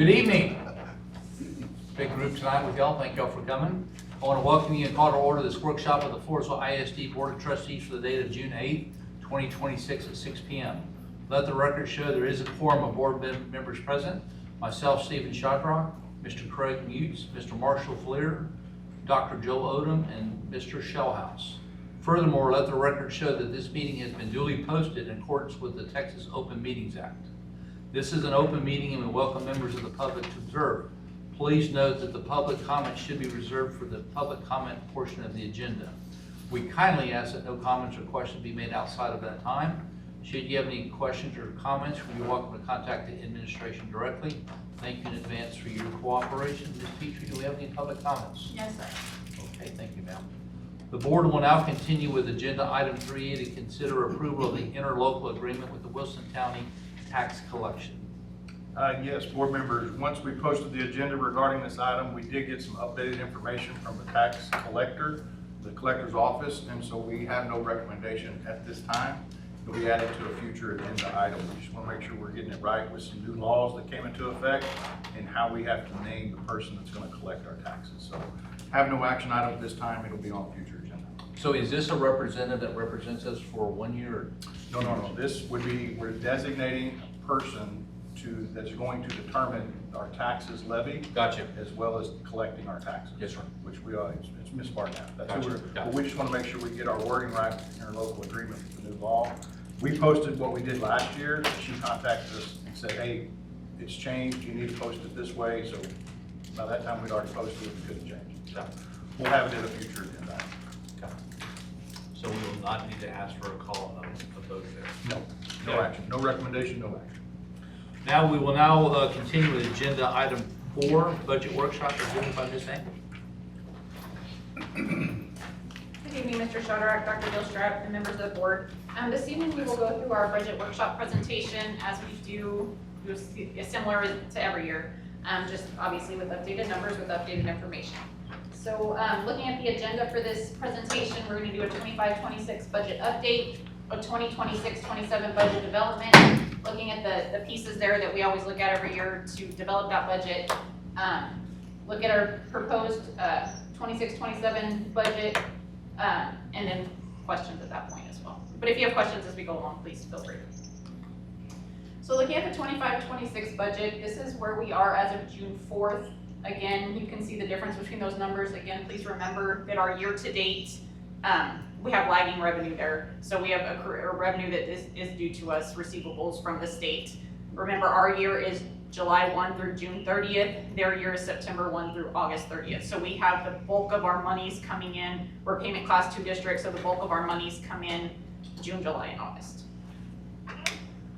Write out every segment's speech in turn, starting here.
Good evening. Big group tonight with y'all. Thank y'all for coming. I want to welcome you and call to order this workshop of the Floresville ISD Board of Trustees for the date of June 8th, 2026 at 6 p.m. Let the record show there is a quorum of board members present. Myself, Stephen Shadrach, Mr. Craig Mutes, Mr. Marshall Fleer, Dr. Joe Odom, and Mr. Shellhouse. Furthermore, let the record show that this meeting has been duly posted in accordance with the Texas Open Meetings Act. This is an open meeting and we welcome members of the public to observe. Please note that the public comment should be reserved for the public comment portion of the agenda. We kindly ask that no comments or questions be made outside of that time. Should you have any questions or comments, you're welcome to contact the administration directly. Thank you in advance for your cooperation. Ms. Petrie, do we have any public comments? Yes, sir. Okay, thank you, ma'am. The board will now continue with agenda item 3A to consider approval of the interlocal agreement with the Wilson County Tax Collection. Yes, board members, once we posted the agenda regarding this item, we did get some updated information from the tax collector, the collector's office, and so we have no recommendation at this time. It'll be added to a future agenda item. We just want to make sure we're getting it right with some new laws that came into effect and how we have to name the person that's going to collect our taxes. So have no action item at this time. It'll be on future agenda. So is this a representative that represents us for 1 year? No. This would be, we're designating a person that's going to determine our taxes levied. Gotcha. As well as collecting our taxes. Yes, sir. Which we are, it's Ms. Barnett. That's who Gotcha. but we just want to make sure we get our wording right in our local agreement with the new law. We posted what we did last year. She contacted us and said, hey, it's changed. You need to post it this way. So by that time, we'd already posted it. We couldn't change it. So we'll have it in a future agenda. Okay. So we will not need to ask for a call of vote there. No Okay. action. No recommendation, no action. Now, we will now continue with agenda item 4, budget workshop presented by Ms. Angle. Good evening, Mr. Shadrach, Dr. Gilstrap, and members of the board. This evening we will go through our budget workshop presentation as we do similar to every year, just obviously with updated numbers, with updated information. So looking at the agenda for this presentation, we're going to do a 25-26 budget update, a 2026-27 budget development, looking at the pieces there that we always look at every year to develop that budget, look at our proposed 26-27 budget, and then questions at that point as well. But if you have questions as we go along, please feel free. So looking at the 25-26 budget, this is where we are as of June 4th. Again, you can see the difference between those numbers. Again, please remember that our year-to-date, we have lagging revenue there. So we have a revenue that is due to us, receivables from the state. Remember, our year is July 1 through June 30th. Their year is September 1 through August 30th. So we have the bulk of our monies coming in. We're payment class 2 districts, so the bulk of our monies come in June, July, and August.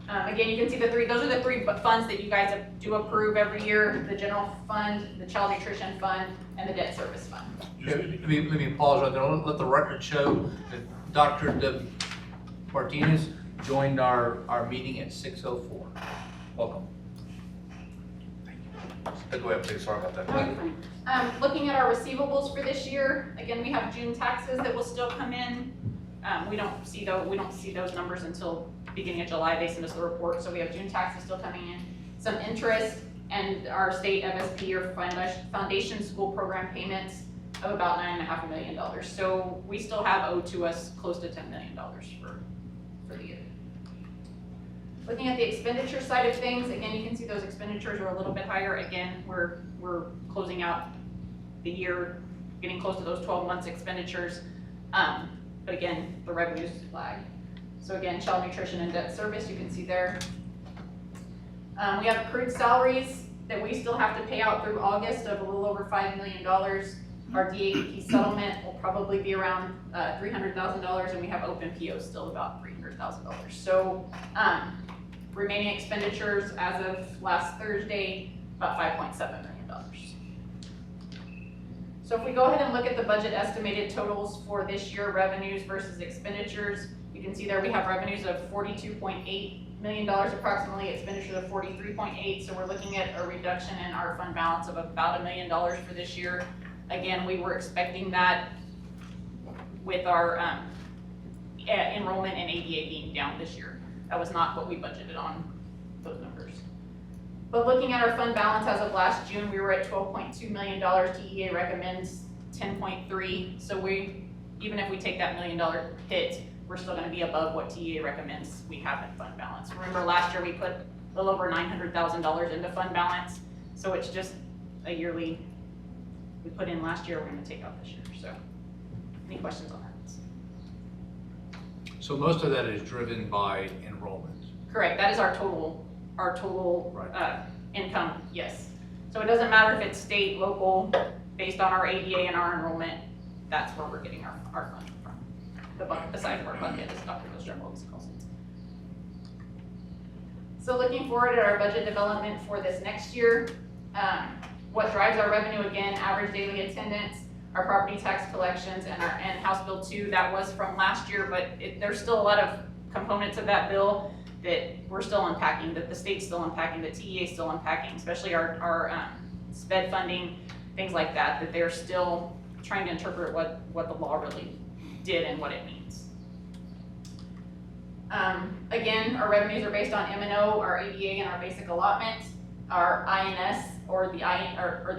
Again, you can see those are the three funds that you guys do approve every year: the general fund, the child nutrition fund, and the debt service fund. Okay, let me pause right there. Let the record show that Dr. Martinez joined our meeting at 6:04. Welcome. Go ahead, please. Sorry about that. Looking at our receivables for this year, again, we have June taxes that will still come in. We don't see those numbers until beginning of July. They send us the report, so we have June taxes still coming in, some interest, and our state MSP or foundation school program payments of about $9.5 million. So we still have owed to us close to $10 million for the year. Looking at the expenditure side of things, again, you can see those expenditures are a little bit higher. Again, we're closing out the year, getting close to those 12 months expenditures. But again, the revenues lag. So again, child nutrition and debt service, you can see there. We have accrued salaries that we still have to pay out through August of a little over $5 million. Our DAP settlement will probably be around $300,000, and we have open POs still about $300,000. So remaining expenditures as of last Thursday, about $5.7 million. So if we go ahead and look at the budget estimated totals for this year, revenues versus expenditures, you can see there we have revenues of $42.8 million approximately, expenditures of $43.8. So we're looking at a reduction in our fund balance of about $1 million for this year. Again, we were expecting that with our enrollment in ADA being down this year. That was not what we budgeted on those numbers. But looking at our fund balance as of last June, we were at $12.2 million. TEA recommends 10.3. So even if we take that $1 million hit, we're still gonna be above what TEA recommends we have in fund balance. Remember last year we put a little over $900,000 into fund balance. So it's just a yearly, we put in last year, we're gonna take out this year. So any questions on that? So most of that is driven by enrollment. Correct, that is our total Right. income, yes. So it doesn't matter if it's state, local, based on our ADA and our enrollment, that's where we're getting our funding from. The side of our bucket, as Dr. Gilstrap always calls it. So looking forward at our budget development for this next year, what drives our revenue again, average daily attendance, our property tax collections, and House Bill 2, that was from last year, but there's still a lot of components of that bill that we're still unpacking, that the state's still unpacking, that TEA is still unpacking, especially our SPED funding, things like that, that they're still trying to interpret what the law really did and what it means. Again, our revenues are based on M&O, our ADA, and our basic allotment, our INS, or the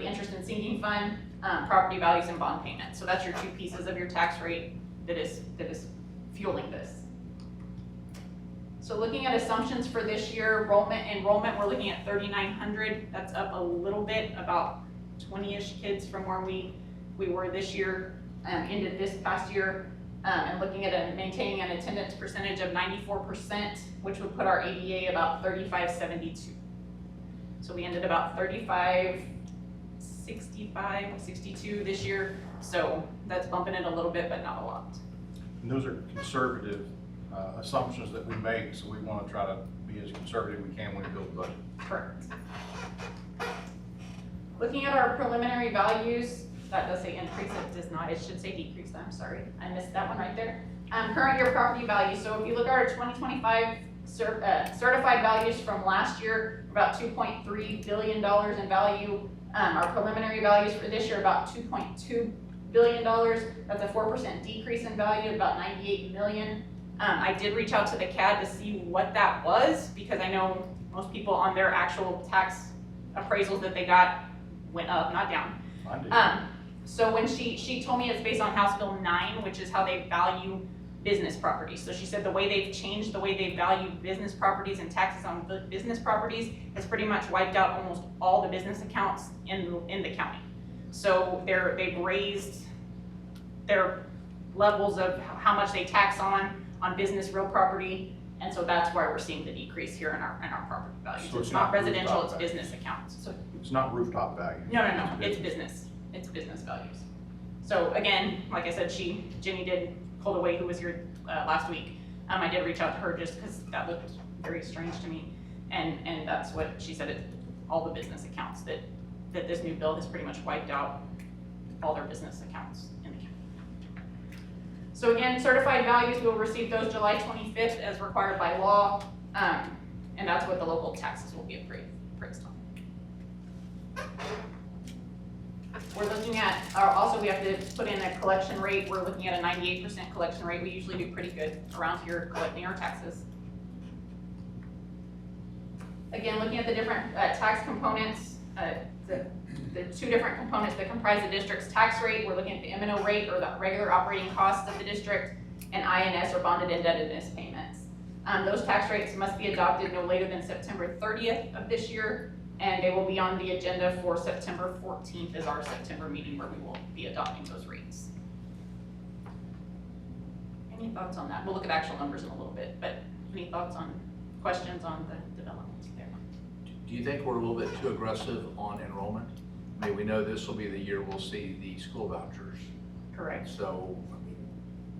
interest in sinking fund, property values and bond payments. So that's your two pieces of your tax rate that is fueling this. So looking at assumptions for this year, enrollment, we're looking at 3,900. That's up a little bit, about 20-ish kids from where we were this year, ended this past year. And looking at maintaining an attendance percentage of 94%, which would put our ADA about 3572. So we ended about 3565, 62 this year. So that's bumping it a little bit, but not a lot. And those are conservative assumptions that we make, so we want to try to be as conservative we can when we build the budget. Correct. Looking at our preliminary values, that does say increase, it does not, it should say decrease, I'm sorry, I missed that one right there. Current year property value, so if you look at our 2025 certified values from last year, about $2.3 billion in value. Our preliminary values for this year, about $2.2 billion. That's a 4% decrease in value, about $98 million. I did reach out to the CAD to see what that was, because I know most people on their actual tax appraisals that they got went up, not down. So when she told me it's based on House Bill 9, which is how they value business properties. So she said the way they've changed the way they value business properties and taxes on business properties has pretty much wiped out almost all the business accounts in the county. So they've raised their levels of how much they tax on business real property, and so that's why we're seeing the decrease here in our property values. So it's not residential, it's rooftop business accounts. So It's not rooftop value. no, it's business. It's business values. So again, like I said, Jenny did pull away, who was here last week. I did reach out to her just because that looked very strange to me, and that's what she said. All the business accounts that this new bill has pretty much wiped out all their business accounts in the county. So again, certified values, we'll receive those July 25th as required by law, and that's what the local taxes will be appraised on. We're looking at, also we have to put in a collection rate. We're looking at a 98% collection rate. We usually do pretty good around here collecting our taxes. Again, looking at the different tax components, the two different components that comprise the district's tax rate. We're looking at the M&O rate, or the regular operating costs of the district, and INS, or bonded indebtedness payments. Those tax rates must be adopted no later than September 30th of this year, and they will be on the agenda for September 14th as our September meeting, where we will be adopting those rates. Any thoughts on that? We'll look at actual numbers in a little bit, but any thoughts on questions on the developments there? Do you think we're a little bit too aggressive on enrollment? I mean, we know this will be the year we'll see the school vouchers. Correct. So, I mean,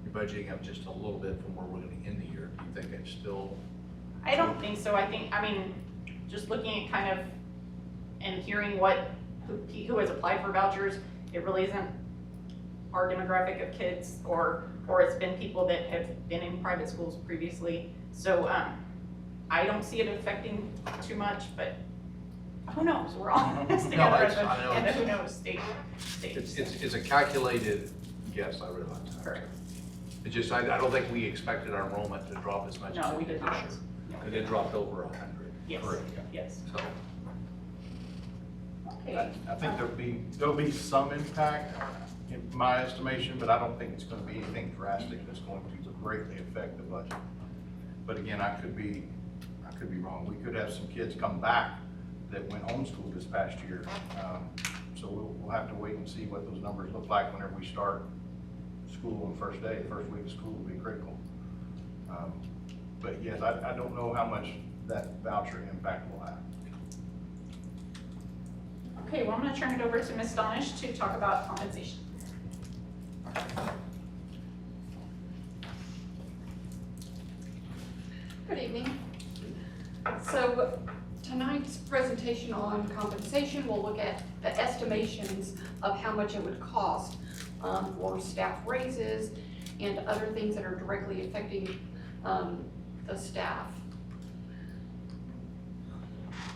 you're budgeting up just a little bit from where we're gonna end the year. Do you think it's still? I don't think so. I mean, just looking at kind of and hearing who has applied for vouchers, it really isn't our demographic of kids, or it's been people that have been in private schools previously. So I don't see it affecting too much, but who knows? We're all in this together, I know and it's- who knows, state. It's a calculated guess, I realize that. Correct. It's just, I don't think we expected our enrollment to drop as much as No, we it did did this not. year. No. And it dropped over 100. Yes, Correct. yes. So, Okay. I think there'll be some impact in my estimation, but I don't think it's gonna be anything drastic that's going to greatly affect the budget. But again, I could be wrong. We could have some kids come back that went homeschooled this past year. So we'll have to wait and see what those numbers look like whenever we start school on the first day. The first week of school will be critical. But yes, I don't know how much that voucher impact will have. Okay, well, I'm gonna turn it over to Ms. Stonish to talk about compensation. Good evening. So tonight's presentation on compensation will look at the estimations of how much it would cost for staff raises and other things that are directly affecting the staff.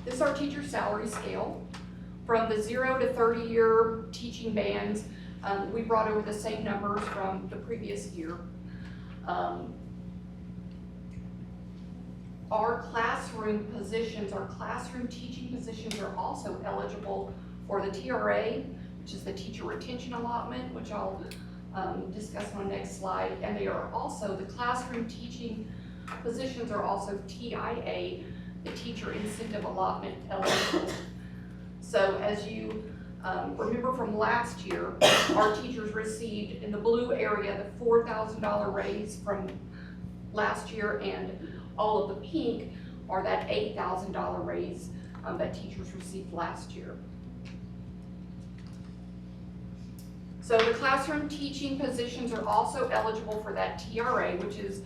This is our teacher salary scale. From the 0 to 30-year teaching bands, we brought over the same numbers from the previous year. Our classroom positions, our classroom teaching positions are also eligible for the TRA, which is the teacher retention allotment, which I'll discuss on the next slide. And they are also, the classroom teaching positions are also TIA, the teacher incentive allotment eligible. So as you remember from last year, our teachers received in the blue area the $4,000 raise from last year, and all of the pink are that $8,000 raise that teachers received last year. So the classroom teaching positions are also eligible for that TRA, which is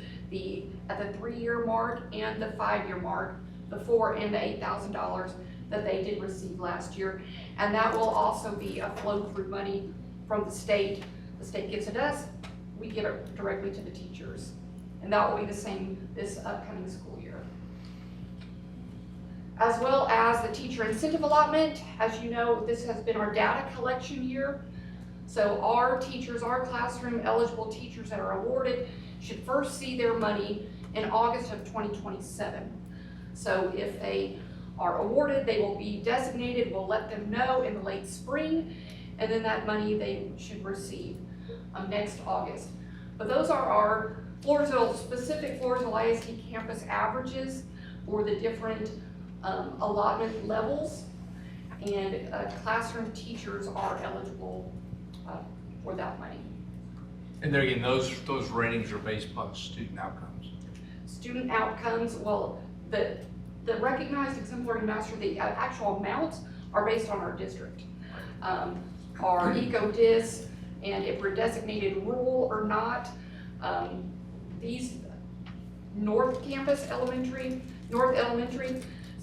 at the 3-year mark and the 5-year mark, the $4,000 and the $8,000 that they did receive last year. And that will also be a flow-through money from the state. The state gives it us, we give it directly to the teachers. And that will be the same this upcoming school year. As well as the teacher incentive allotment. As you know, this has been our data collection year. So our teachers, our classroom eligible teachers that are awarded should first see their money in August of 2027. So if they are awarded, they will be designated, we'll let them know in the late spring, and then that money they should receive next August. But those are our specific Floresville ISD campus averages for the different allotment levels, and classroom teachers are eligible for that money. And there again, those ratings are based upon student outcomes. Student outcomes, well, the recognized exemplary master, the actual amounts are based on our district. Our ECODIS, and if we're designated rural or not. These North Elementary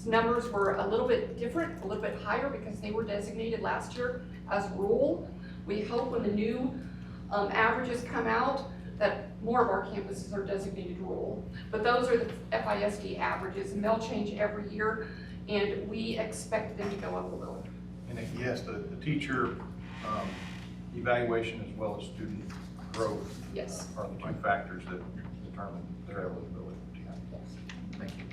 numbers were a little bit different, a little bit higher because they were designated last year as rural. We hope when the new averages come out that more of our campuses are designated rural. But those are the FISD averages, and they'll change every year, and we expect them to go up a little. And yes, the teacher evaluation as well as student growth Yes. are the two factors that determine their eligibility for TI. Thank you.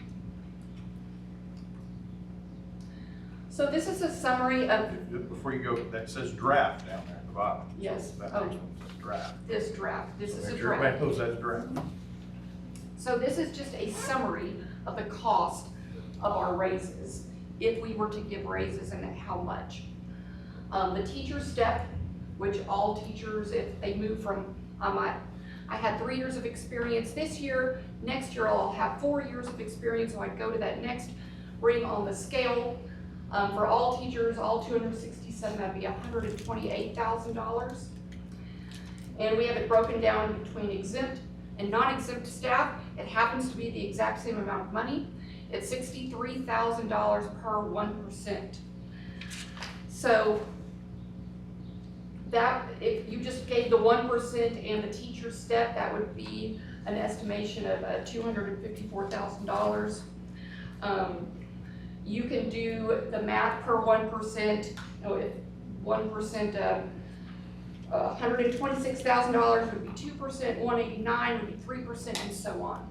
So this is a summary of Before you go, that says draft down there at the bottom. Yes. So that Oh. next one says draft. this draft. This So is a make sure everybody draft. knows that's draft. So this is just a summary of the cost of our raises, if we were to give raises and at how much. The teacher step, which all teachers, if they move from, I had 3 years of experience this year, next year I'll have 4 years of experience, so I'd go to that next ring on the scale. For all teachers, all 267, that'd be $128,000. And we have it broken down between exempt and non-exempt staff. It happens to be the exact same amount of money. It's $63,000 per 1%. So that, if you just gave the 1% and the teacher step, that would be an estimation of $254,000. You can do the math per 1%, if 1% of $126,000 would be 2%, 189 would be 3%, and so on.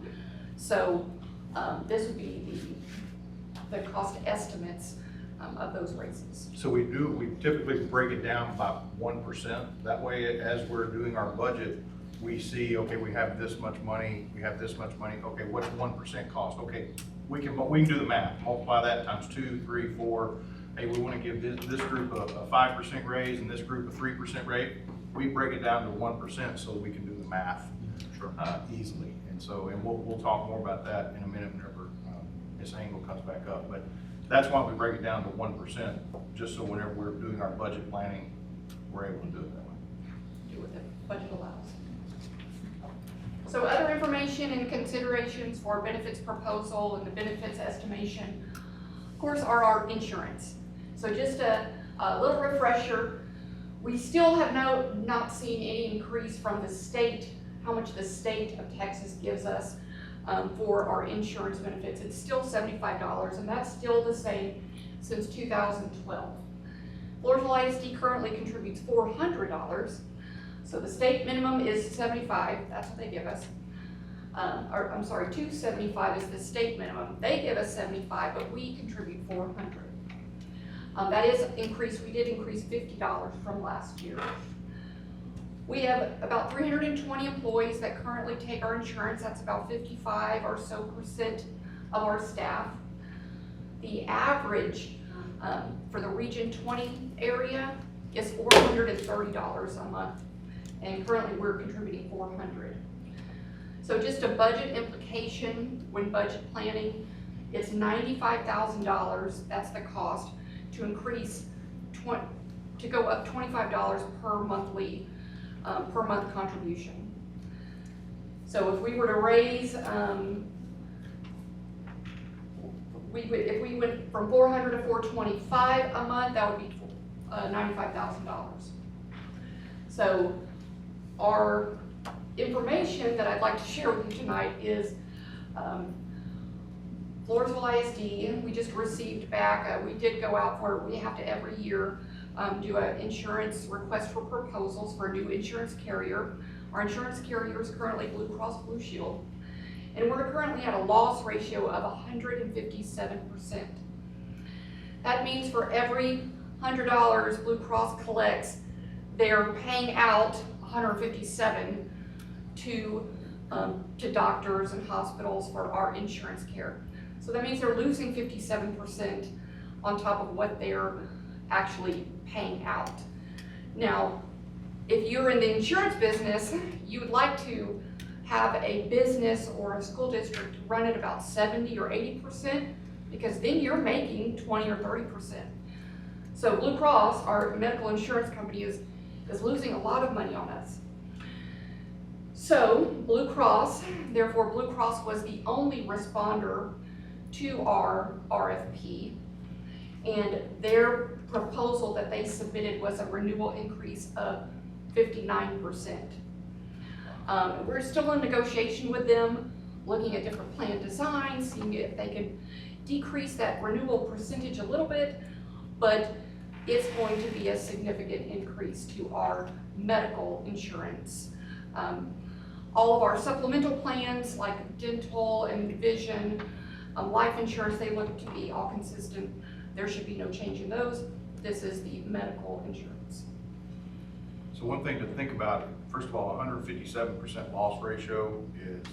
So this would be the cost estimates of those raises. So we typically break it down by 1%. That way, as we're doing our budget, we see, okay, we have this much money, okay, what's 1% cost? Okay, we can do the math, multiply that times 2, 3, 4. Hey, we wanna give this group a 5% raise and this group a 3% rate. We break it down to 1% so we can do the math easily. And so, and we'll talk more about that in a minute whenever Ms. Engel comes back up. But that's why we break it down to 1%, just so whenever we're doing our budget planning, we're able to do it that way. Do what the budget allows. So other information and considerations for benefits proposal and the benefits estimation, of course, are our insurance. So just a little refresher, we still have not seen any increase from the state, how much the state of Texas gives us for our insurance benefits. It's still $75, and that's still the same since 2012. Floresville ISD currently contributes $400, so the state minimum is $75, that's what they give us. Or I'm sorry, $275 is the state minimum. They give us $75, but we contribute $400. That is increased. We did increase $50 from last year. We have about 320 employees that currently take our insurance. That's about 55% or so of our staff. The average for the Region 20 area is $430 a month, and currently we're contributing $400. So just a budget implication when budget planning, it's $95,000, that's the cost, to increase, to go up $25 per monthly, per month contribution. So if we were to raise, if we went from $400 to $425 a month, that would be $95,000. So our information that I'd like to share with you tonight is Floresville ISD, we just received back, we did go out for, we have to every year do an insurance request for proposals for a new insurance carrier. Our insurance carrier is currently Blue Cross Blue Shield, and we're currently at a loss ratio of 157%. That means for every $100 Blue Cross collects, they're paying out 157 to doctors and hospitals for our insurance care. So that means they're losing 57% on top of what they're actually paying out. Now, if you're in the insurance business, you would like to have a business or a school district run at about 70 or 80%, because then you're making 20 or 30%. So Blue Cross, our medical insurance company, is losing a lot of money on us. So Blue Cross, therefore Blue Cross was the only responder to our RFP, and their proposal that they submitted was a renewal increase of 59%. We're still in negotiation with them, looking at different plan designs, seeing if they can decrease that renewal percentage a little bit, but it's going to be a significant increase to our medical insurance. All of our supplemental plans like dental and vision, life insurance, they look to be all consistent. There should be no change in those. This is the medical insurance. So one thing to think about, first of all, 157% loss ratio is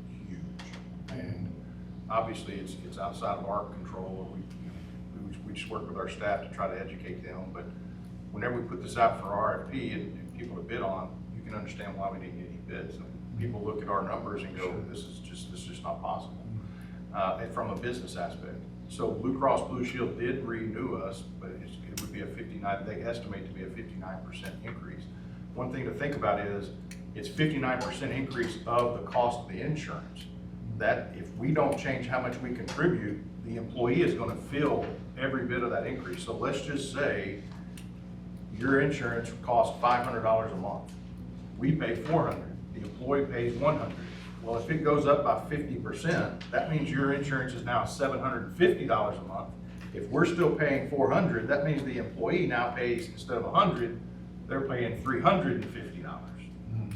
huge. And obviously it's outside of our control. We just work with our staff to try to educate them. But whenever we put this out for RFP and people to bid on, you can understand why we didn't get any bids. And people look at our numbers and go, this is just not possible. And from a business aspect. So Blue Cross Blue Shield did renew us, but it would be a 59, they estimate to be a 59% increase. One thing to think about is it's 59% increase of the cost of the insurance. That if we don't change how much we contribute, the employee is going to feel every bit of that increase. So let's just say your insurance costs $500 a month. We pay $400. The employee pays $100. Well, if it goes up by 50%, that means your insurance is now $750 a month. If we're still paying $400, that means the employee now pays, instead of $100, they're paying $350.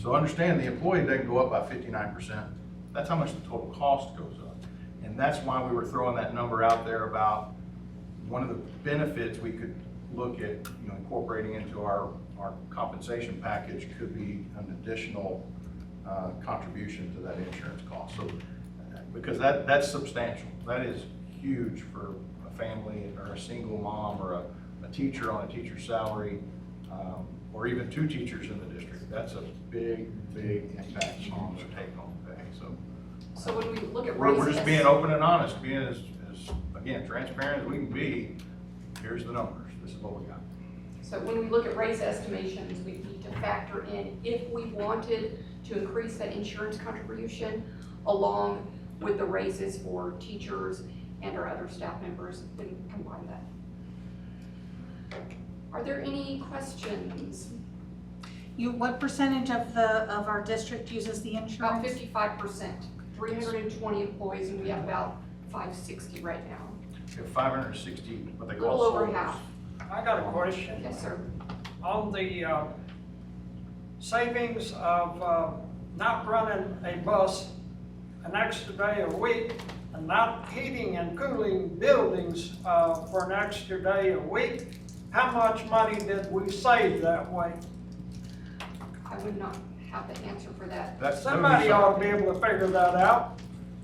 So understand the employee doesn't go up by 59%. That's how much the total cost goes up. And that's why we were throwing that number out there about one of the benefits we could look at, incorporating into our compensation package could be an additional contribution to that insurance cost. So, because that's substantial. That is huge for a family or a single mom or a teacher on a teacher's salary, or even two teachers in the district. That's a big, big impact on their take-home pay. So when we look at We're raises. just being open and honest, being as, again, transparent as we can be. Here's the numbers. This is what we got. So when we look at raise estimations, we need to factor in if we wanted to increase that insurance contribution along with the raises for teachers and our other staff members, and combine that. Are there any questions? What percentage of our district uses the About insurance? 55%, 320 employees, and we have about 560 right now. We have 560, what they A call little over soldiers. half. I got a question. Yes, sir. On the savings of not running a bus an extra day a week and not heating and cooling buildings for an extra day a week, how much money did we save that way? I would not have the answer for that. That would be Somebody ought to be able to figure that out.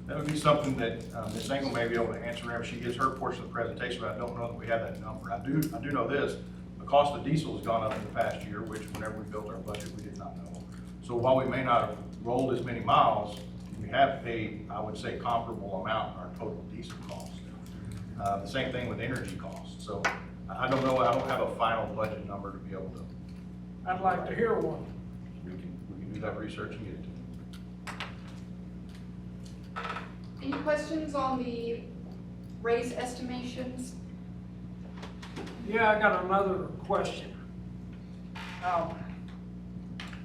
That would be something that Ms. Engel may be able to answer whenever she gives her portion of the presentation, but I don't know that we have that number. I do know this, the cost of diesel has gone up in the past year, which whenever we built our budget, we did not know. So while we may not have rolled as many miles, we have paid, I would say, comparable amount in our total diesel cost. The same thing with energy costs. So I don't know, I don't have a final budget number to be able to, I'd like to hear one. we can do that research and get it to you. Any questions on the raise estimations? Yeah, I got another question.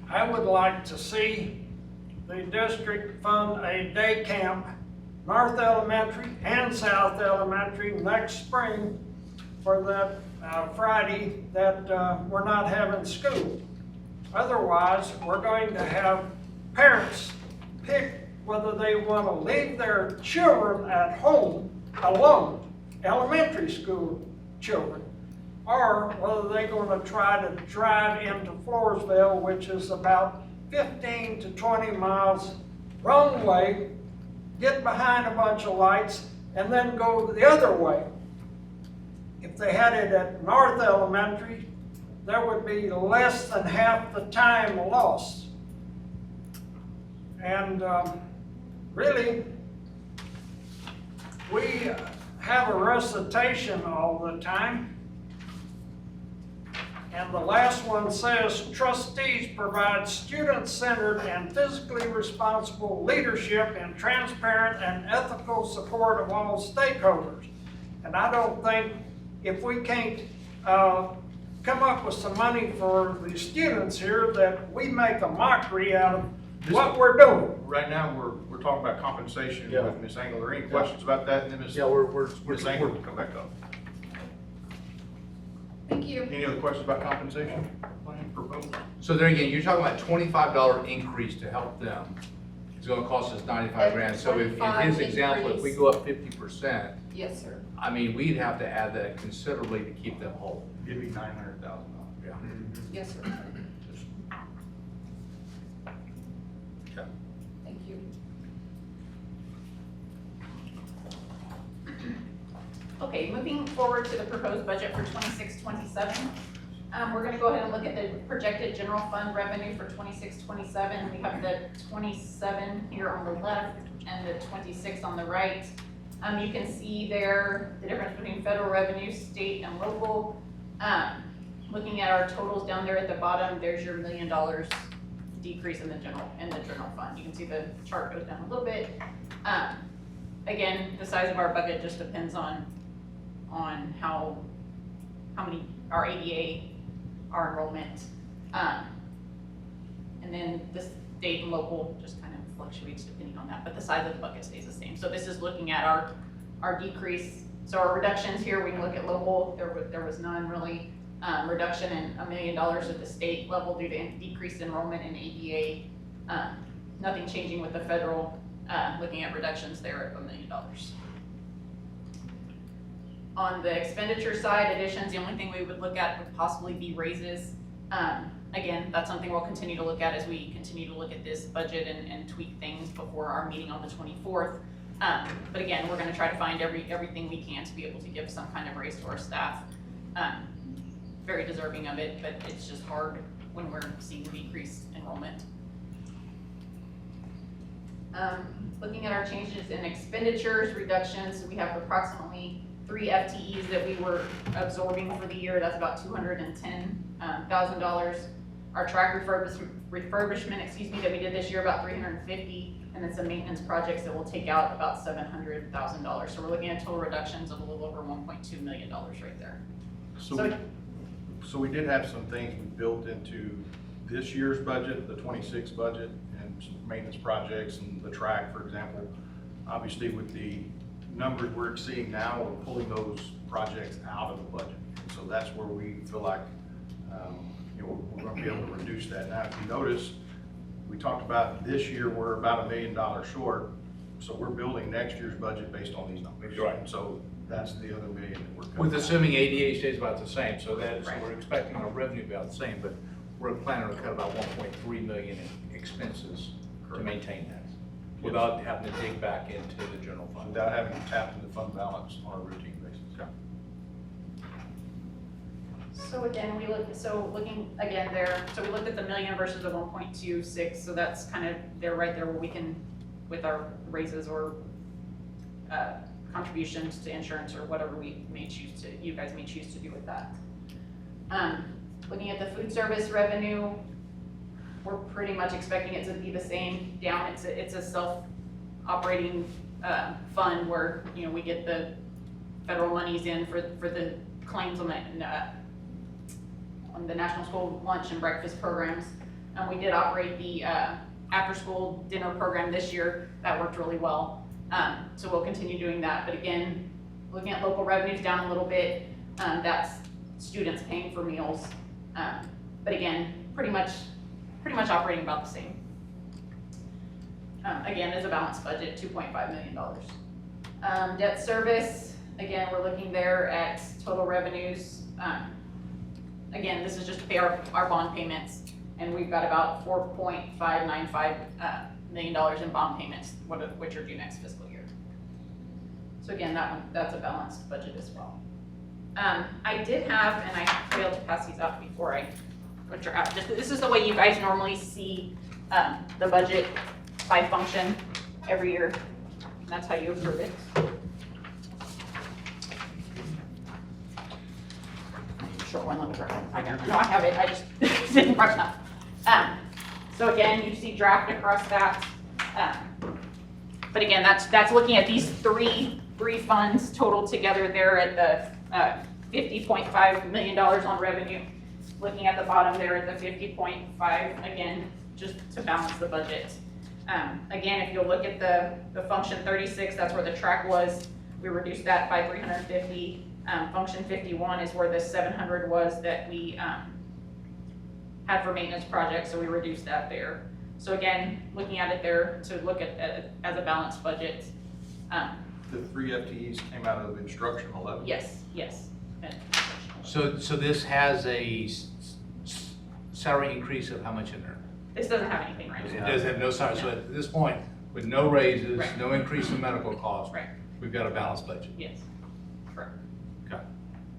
I would like to see the district fund a day camp, North Elementary and South Elementary, next spring for that Friday that we're not having school. Otherwise, we're going to have parents pick whether they want to leave their children at home alone, elementary school children, or whether they're going to try to drive into Floresville, which is about 15 to 20 miles wrong way, get behind a bunch of lights, and then go the other way. If they had it at North Elementary, there would be less than half the time lost. And really, we have a recitation all the time. And the last one says, trustees provide student-centered and physically responsible leadership and transparent and ethical support of all stakeholders. And I don't think if we can't come up with some money for the students here, that we make a mockery out of what we're doing. Right now, we're talking about compensation Yeah. with Ms. Engel. Are there any questions about that? And then Ms. Ms. Engel will come back up. Thank you. Any other questions about compensation plan proposed? So there again, you're talking about $25 increase to help them. It's gonna cost us 95 grand. So if, in his 25 example, if we increase. go up 50%, Yes, sir. I mean, we'd have to add that considerably to keep them whole. It'd be $900,000. Yeah. Yes, sir. Okay. Thank you. Okay, moving forward to the proposed budget for 26-27. We're gonna go ahead and look at the projected general fund revenue for 26-27. We have the 27 here on the left and the 26 on the right. You can see there the difference between federal revenue, state and local. Looking at our totals down there at the bottom, there's your $1 million decrease in the general fund. You can see the chart goes down a little bit. Again, the size of our bucket just depends on how many, our ADA, our enrollment. And then the state and local just kind of fluctuates depending on that, but the size of the bucket stays the same. So this is looking at our decrease. So our reductions here, we can look at local, there was none really. Reduction in $1 million at the state level due to decreased enrollment in ADA. Nothing changing with the federal, looking at reductions there at $1 million. On the expenditure side, additions, the only thing we would look at would possibly be raises. Again, that's something we'll continue to look at as we continue to look at this budget and tweak things before our meeting on the 24th. But again, we're gonna try to find everything we can to be able to give some kind of raise to our staff. Very deserving of it, but it's just hard when we're seeing decreased enrollment. Looking at our changes in expenditures, reductions, we have approximately 3 FTEs that we were absorbing for the year. That's about $210,000. Our track refurbishment, that we did this year, about $350, and then some maintenance projects that will take out about $700,000. So we're looking at total reductions of a little over $1.2 million right there. So we did have some things we built into this year's budget, the 26 budget, and some maintenance projects and the track, for example. Obviously, with the numbers we're seeing now, we're pulling those projects out of the budget. So that's where we feel like we're going to be able to reduce that. Now, if you notice, we talked about this year we're about $1 million short, so we're building next year's budget based on these numbers. Right. So that's the other $1 million that we're cutting. With assuming ADA stays about the same, so Right. we're expecting our revenue about the same, but we're planning to cut about 1.3 million in expenses to maintain that, without having to dig back into the general fund. Without having to tap into fund balance on a routine basis. So again, looking again there, so we looked at the million versus the 1.26, so that's kind of there, right there, where we can, with our raises or contributions to insurance or whatever we may choose to, you guys may choose to do with that. Looking at the food service revenue, we're pretty much expecting it to be the same down. It's a self-operating fund where, we get the federal monies in for the claims on the National School Lunch and Breakfast programs. We did operate the after-school dinner program this year. That worked really well. So we'll continue doing that. But again, looking at local revenues down a little bit, that's students paying for meals. But again, pretty much operating about the same. Again, as a balanced budget, $2.5 million. Debt service, again, we're looking there at total revenues. Again, this is just to pay our bond payments, and we've got about $4.595 million in bond payments, which are due next fiscal year. So again, that's a balanced budget as well. I did have, and I failed to pass these out before which are out. This is the way you guys normally see the budget by function every year. And that's how you approve it. Short one, let me grab it. I have it, I just didn't brush it up. So again, you see draft across that. But again, that's looking at these three funds total together there at the $50.5 million on revenue. Looking at the bottom there at the 50.5, again, just to balance the budget. Again, if you look at the function 36, that's where the track was. We reduced that by 350. Function 51 is where the 700 was that we had for maintenance projects, so we reduced that there. So again, looking at it there to look at as a balanced budget. The 3 FTEs came out of instructional 11. Yes. So this has a salary increase of how much in there? This doesn't have anything right It now. does have no salary, so at this point, with no raises, Right. no increase in medical costs, Right. we've got a balanced budget. Yes, correct. Okay.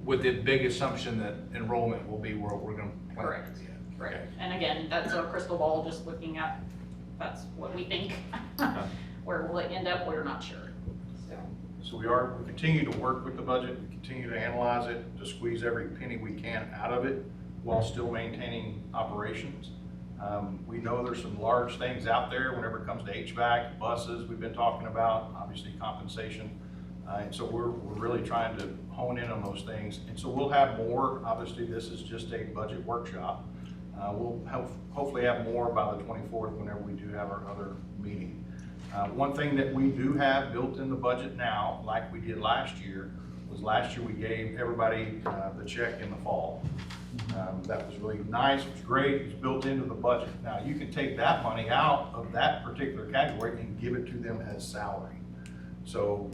With the big assumption that enrollment will be where we're going to plan. Correct. to be at. Right. Okay. And again, that's a crystal ball, just looking at, that's what we think. Where will it end up, we're not sure. So we continue to work with the budget, we continue to analyze it, to squeeze every penny we can out of it while still maintaining operations. We know there's some large things out there whenever it comes to HVAC, buses we've been talking about, obviously compensation. And so we're really trying to hone in on those things. And so we'll have more, obviously this is just a budget workshop. We'll hopefully have more by the 24th whenever we do have our other meeting. One thing that we do have built in the budget now, like we did last year, was last year we gave everybody the check in the fall. That was really nice, it was great, it was built into the budget. Now you can take that money out of that particular category and give it to them as salary. So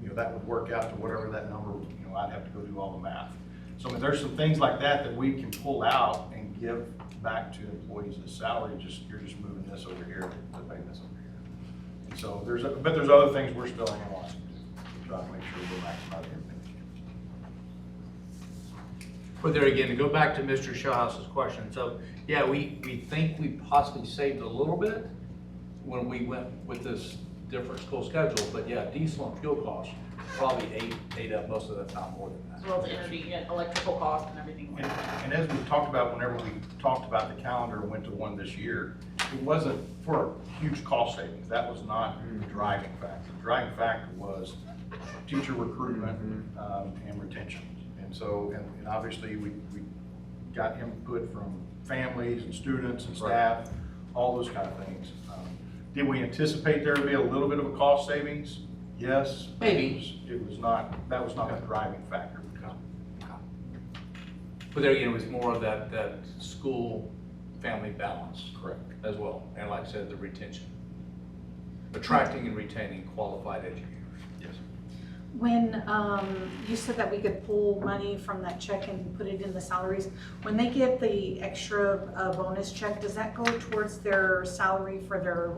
that would work out to whatever that number, I'd have to go do all the math. So I mean, there's some things like that that we can pull out and give back to employees as salary, you're just moving this over here to pay this over here. And so but there's other things we're still analyzing to try to make sure we're maximizing everything. But there again, to go back to Mr. Shawhouse's question, so, yeah, we think we possibly saved a little bit when we went with this different school schedule, but yeah, diesel and fuel costs probably ate up most of the time more than As that. well as energy and electrical cost and everything. And as we talked about, whenever we talked about the calendar and went to one this year, it wasn't for huge cost savings. That was not the driving factor. The driving factor was teacher recruitment and retention. And so, and obviously, we got input from families and students and staff, all those kind of things. Did we anticipate there would be a little bit of a cost savings? Yes. Maybe. It was not, that was not a driving factor. But there again, it was more of that school family balance. Correct. As well, and like I said, the retention. Attracting and retaining qualified educators. Yes. When you said that we could pull money from that check and put it in the salaries, when they get the extra bonus check, does that go towards their salary for their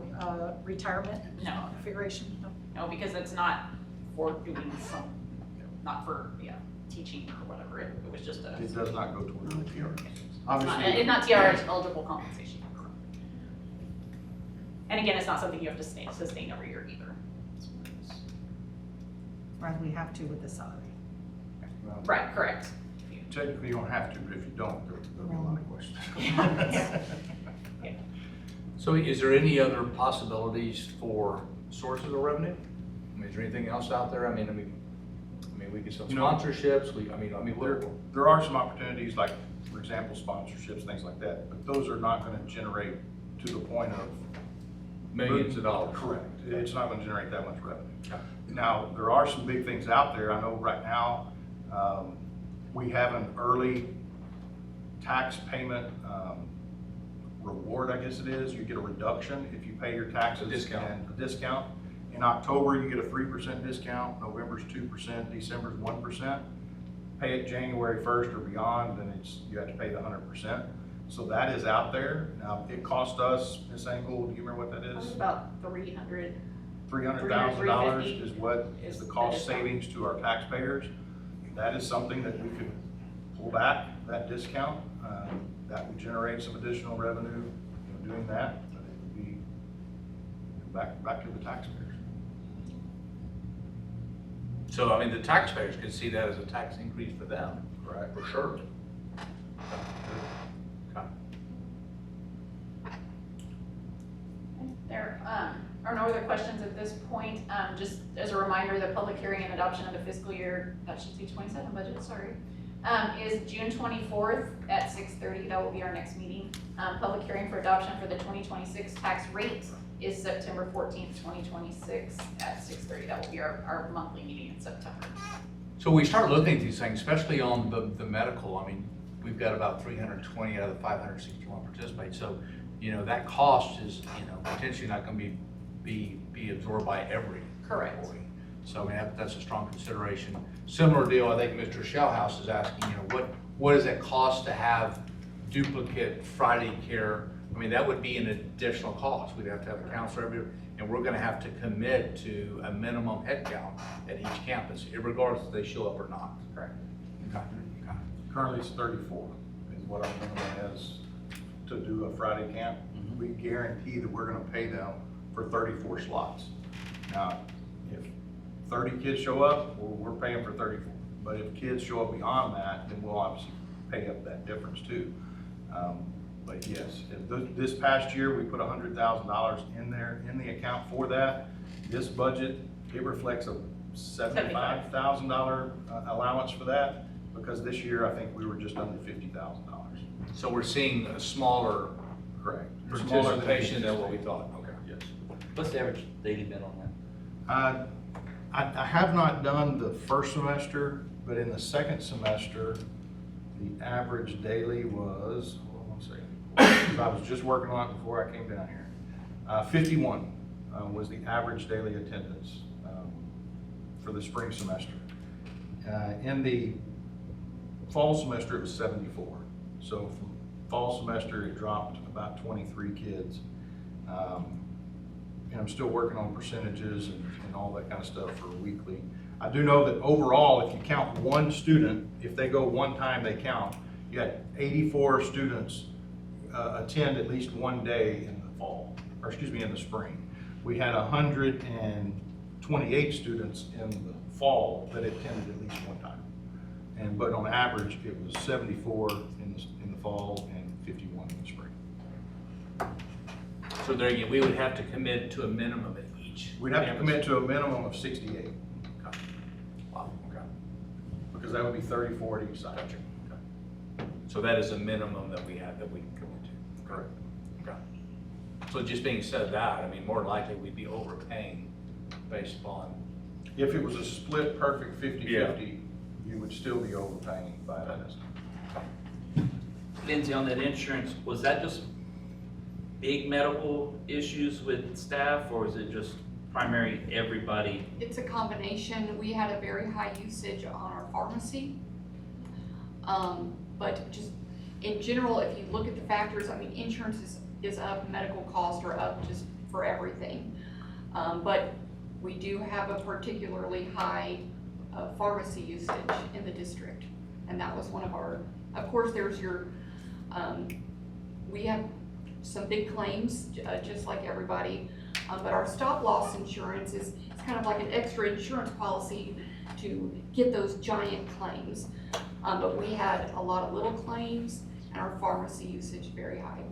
retirement No, configuration? No. no, because it's not for doing some, not for, teaching or whatever, it was just a, It does not go towards the TRS. it's Obviously, not TRS eligible compensation. And again, it's not something you have to sustain every year either. Right, we have to with the salary. well, Right, correct. technically you don't have to, but if you don't, there'll be a lot of questions. So is there any other possibilities for sources of revenue? I mean, is there anything else out there? I mean, we get some sponsorships, There are some opportunities, like, for example, sponsorships, things like that, but those are not gonna generate to the point of. millions of dollars. Correct. It's not gonna generate that much revenue. Okay. Now, there are some big things out there. I know right now, we have an early tax payment, reward, I guess it is. You get a reduction if you pay your taxes. A discount. And a discount. In October, you get a 3% discount, November's 2%, December's 1%. Pay it January 1st or beyond, then you have to pay the 100%. So that is out there. Now, it cost us, Ms. Engel, do you remember what that It was is? about 300. $300,000 $350 is what is the cost savings to our taxpayers. That is something that we could pull back, that discount. That would generate some additional revenue, doing that, but it would be back to the taxpayers. So, I mean, the taxpayers could see that as a tax increase for them. Correct. For sure. Okay. There are no other questions at this point. Just as a reminder, the public hearing and adoption of the fiscal year, that should say 27 budget, sorry, is June 24th at 6:30. That will be our next meeting. Public hearing for adoption for the 2026 tax rate is September 14th, 2026 at 6:30. That will be our monthly meeting in September. So we start looking at these things, especially on the medical. I mean, we've got about 320 out of the 561 participate. So, that cost is, potentially not going to be absorbed by every Correct. employee. So, I mean, that's a strong consideration. Similar deal, I think Mr. Shellhouse is asking, what does it cost to have duplicate Friday care? I mean, that would be an additional cost. We'd have to have a counselor every, and we're gonna have to commit to a minimum head count at each campus, regardless if they show up or not. Correct. Okay. Okay. Currently, it's 34 is what our minimum is to do a Friday camp. We guarantee that we're gonna pay them for 34 slots. Now, if 30 kids show up, well, we're paying for 34. But if kids show up beyond that, then we'll obviously pay up that difference too. But yes, this past year, we put $100,000 in there, in the account for that. This budget, it reflects a $75,000 allowance for that, because this year, I think we were just under $50,000. So we're seeing a smaller Correct. participation than what we thought. Okay. Yes. What's the average daily bid on that? I have not done the first semester, but in the second semester, the average daily was, hold on one second. I was just working on it before I came down here. 51 was the average daily attendance. for the spring semester. In the fall semester, it was 74. So from fall semester, it dropped about 23 kids. And I'm still working on percentages and all that kind of stuff for weekly. I do know that overall, if you count one student, if they go one time, they count. You got 84 students attend at least one day in the fall, or excuse me, in the spring. We had 128 students in the fall that attended at least one time. But on average, it was 74 in the fall and 51 in the spring. So there again, we would have to commit to a minimum at each. We'd have to commit to a minimum of 68, Okay. Wow, okay. because that would be 34 at each side. Gotcha. Okay. So that is a minimum that we have that we can commit to. Correct. Okay. So just being said that, I mean, more than likely we'd be overpaying based upon. If it was a split perfect 50-50, you would still be overpaying by that estimate. Lindsay, on that insurance, was that just big medical issues with staff, or is it just primary everybody? It's a combination. We had a very high usage on our pharmacy. But just in general, if you look at the factors, I mean, insurance is up, medical costs are up just for everything. But we do have a particularly high pharmacy usage in the district. And that was one of our, of course, there's your, we have some big claims, just like everybody. But our stop loss insurance is kind of like an extra insurance policy to get those giant claims. But we had a lot of little claims and our pharmacy usage very high.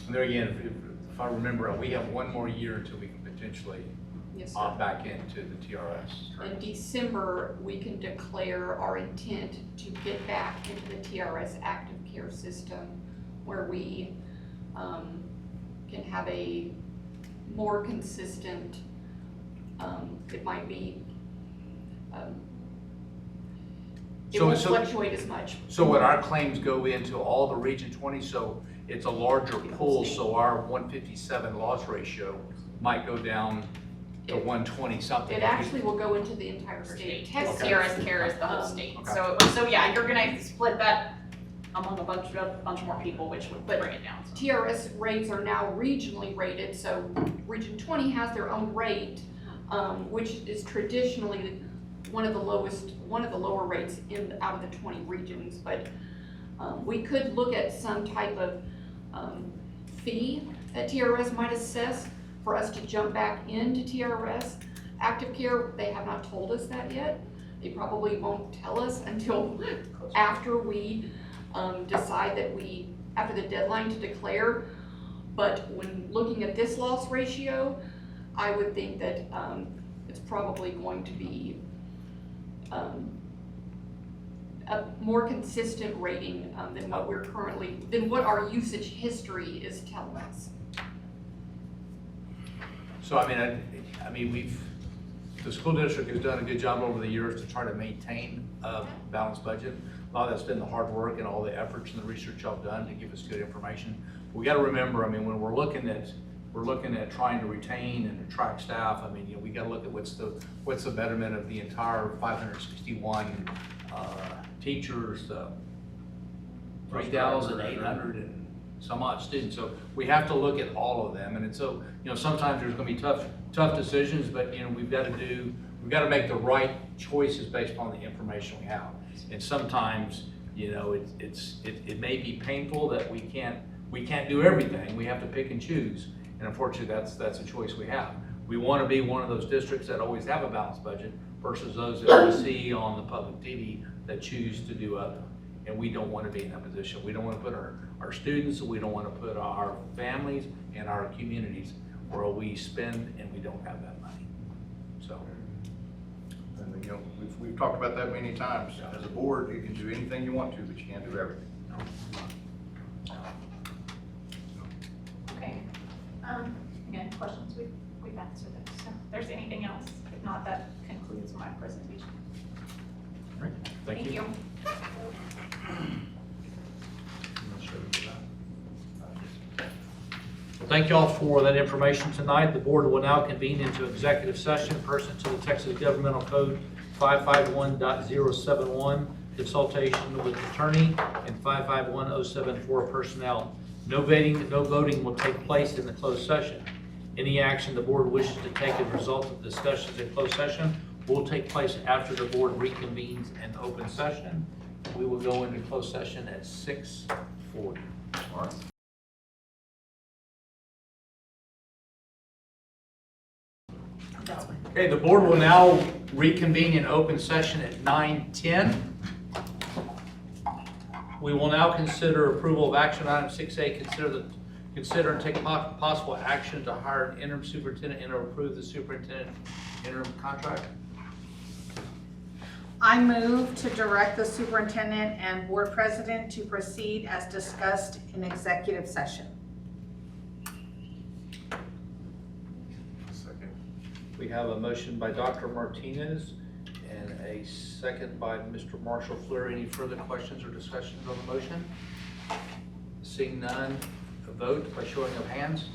And there again, if I remember, we have one more year until we can potentially Yes, sir. opt back into the TRS. In December, we can declare our intent to get back into the TRS active care system where we can have a more consistent, it might be, it So- won't so- fluctuate as much. So would our claims go into all the Region 20, so it's a larger pool, so our 157 loss ratio might go down to 120 something? It actually will go into the entire state. Because Texas, TRS care is the whole state, Okay. so yeah, you're gonna split that among a bunch more people, which would bring it down. So. TRS rates are now regionally rated, so Region 20 has their own rate, which is traditionally one of the lower rates out of the 20 regions. But we could look at some type of fee that TRS might assess for us to jump back into TRS active care. They have not told us that yet. They probably won't tell us until after we decide that after the deadline to declare. But when looking at this loss ratio, I would think that it's probably going to be a more consistent rating than what our usage history is telling us. So I mean, the school district has done a good job over the years to try to maintain a balanced budget. A lot of that's been the hard work and all the efforts and the research y'all done to give us good information. We got to remember, I mean, when we're looking at trying to retain and attract staff, I mean, you know, we got to look at what's the betterment of the entire 561 teachers, 3,800 and some odd students. So we have to look at all of them, and so, you know, sometimes there's going to be tough decisions, but you know, we've got to make the right choices based on the information we have. And sometimes, you know, it may be painful that we can't do everything. We have to pick and choose, and unfortunately, that's a choice we have. We want to be one of those districts that always have a balanced budget versus those that we see on the public TV that choose to do other. And we don't want to be in that position. We don't want to put our students, we don't want to put our families and our communities where we spend and we don't have that money. So. And you know, we've talked about that many times. As a board, you can do anything you want to, but you can't do everything. Okay. Again, questions, we've answered those. So if there's anything else, if not, that concludes my presentation. All right, thank you. Thank you all for that information tonight. The board will now convene into executive session pursuant to the Texas Governmental Code 551.071, consultation with attorney, and 551074 personnel. No voting will take place in the closed session. Any action the board wishes to take as a result of discussions in closed session will take place after the board reconvenes in open session. We will go into closed session at 6:40. All right. Okay, the board will now reconvene in open session at 9:10. We will now consider approval of action item 6A, consider and take possible action to hire an interim superintendent and approve the superintendent interim contract. I move to direct the superintendent and board president to proceed as discussed in executive session. Second. We have a motion by Dr. Martinez and a second by Mr. Marshall Fleury. Any further questions or discussions on the motion? Seeing none, a vote by showing of hands.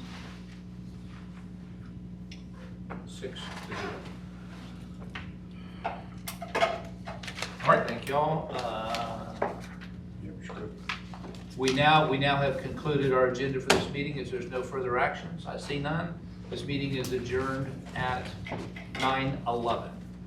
6-0. All right, thank you all. We now have concluded our agenda for this meeting as there's no further actions. I see none. This meeting is adjourned at 9:11.